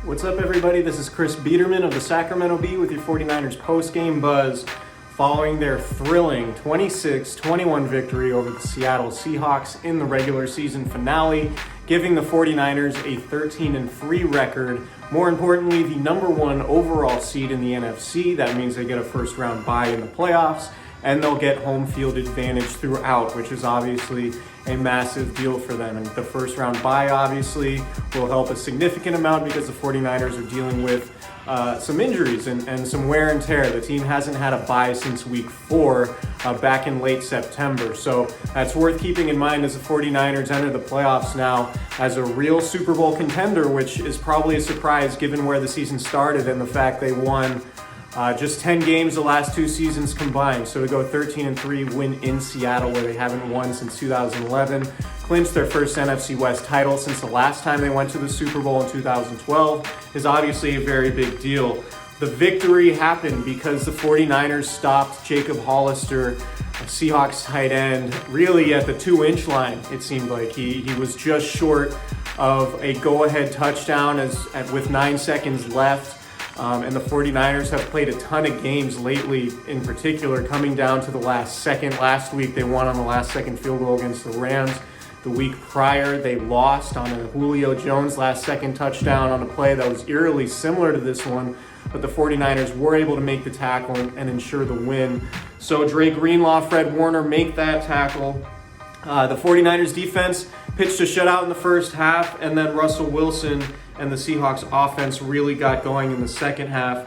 What's up, everybody? This is Biderman of the Sacramento Bee with your 49ers post-game buzz following their thrilling 26-21 victory over the Seattle Seahawks in the regular season finale, giving the 49ers a 13-3 record. More importantly, the number one overall seed in the NFC. That means they get a first-round bye in the playoffs, and they'll get home field advantage throughout, which is obviously a massive deal for them. And the first round bye obviously will help a significant amount because the 49ers are dealing with some injuries and some wear and tear. The team hasn't had a bye since week 4 back in late September. So that's worth keeping in mind as the 49ers enter the playoffs now as a real Super Bowl contender, which is probably a surprise given where the season started and the fact they won just 10 games the last 2 seasons combined. So to go 13-3, win in Seattle where they haven't won since 2011, clinch their first NFC West title since the last time they went to the Super Bowl in 2012 is obviously a very big deal. The victory happened because the 49ers stopped Jacob Hollister, a Seahawks tight end, really at the 2-inch line. It seemed like he was just short of a go-ahead touchdown with 9 seconds left. And the 49ers have played a ton of games lately, in particular, coming down to the last second. Last week, they won on the last second field goal against the Rams. The week prior, they lost on a Julio Jones last second touchdown on a play that was eerily similar to this one, but the 49ers were able to make the tackle and ensure the win. So Dre Greenlaw, Fred Warner make that tackle. The 49ers defense pitched a shutout in the first half, and then Russell Wilson and the Seahawks offense really got going in the second half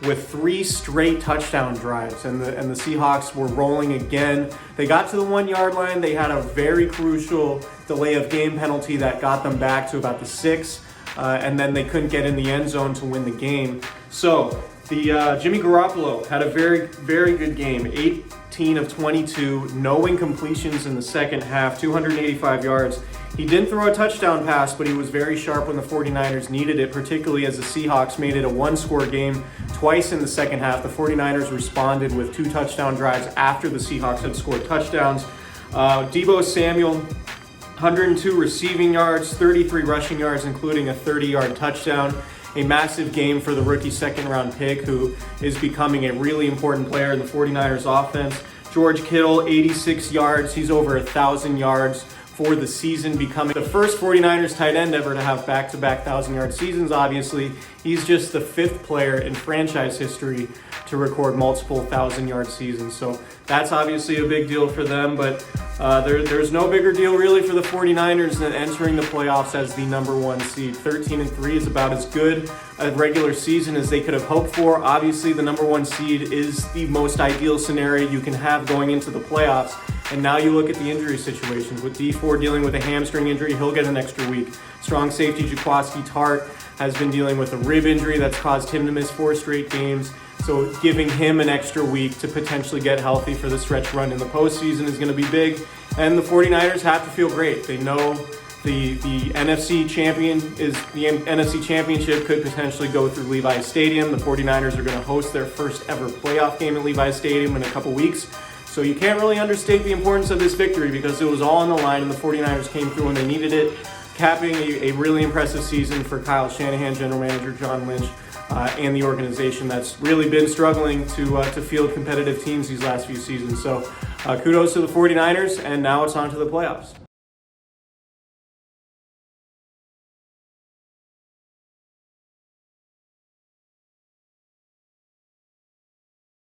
with 3 straight touchdown drives, and the Seahawks were rolling again. They got to the 1-yard line. They had a very crucial delay of game penalty that got them back to about the 6, and then they couldn't get in the end zone to win the game. So the Jimmy Garoppolo had a very, very good game. 18 of 22, no incompletions in the second half, 285 yards. He didn't throw a touchdown pass, but he was very sharp when the 49ers needed it, particularly as the Seahawks made it a 1-score game twice in the second half. The 49ers responded with 2 touchdown drives after the Seahawks had scored touchdowns. Deebo Samuel, 102 receiving yards, 33 rushing yards, including a 30-yard touchdown. A massive game for the rookie second-round pick who is becoming a really important player in the 49ers offense. George Kittle, 86 yards. He's over 1,000 yards for the season, becoming the first 49ers tight end ever to have back-to-back 1,000-yard seasons. Obviously, he's just the 5th player in franchise history to record multiple 1,000-yard seasons. So that's obviously a big deal for them, but there's no bigger deal really for the 49ers than entering the playoffs as the number 1 seed. 13-3 is about as good a regular season as they could have hoped for. Obviously, the number 1 seed is the most ideal scenario you can have going into the playoffs. And now you look at the injury situations. With D4 dealing with a hamstring injury, he'll get an extra week. Strong safety Jaquiski Tartt has been dealing with a rib injury that's caused him to miss 4 straight games. So giving him an extra week to potentially get healthy for the stretch run in the postseason is going to be big. And the 49ers have to feel great. They know the NFC Championship could potentially go through Levi's Stadium. The 49ers are going to host their first ever playoff game at Levi's Stadium in a couple weeks. So you can't really understate the importance of this victory because it was all on the line and the 49ers came through when they needed it, capping a really impressive season for Kyle Shanahan, general manager John Lynch, and the organization that's really been struggling to field competitive teams these last few seasons. So kudos to the 49ers, and now it's on to the playoffs.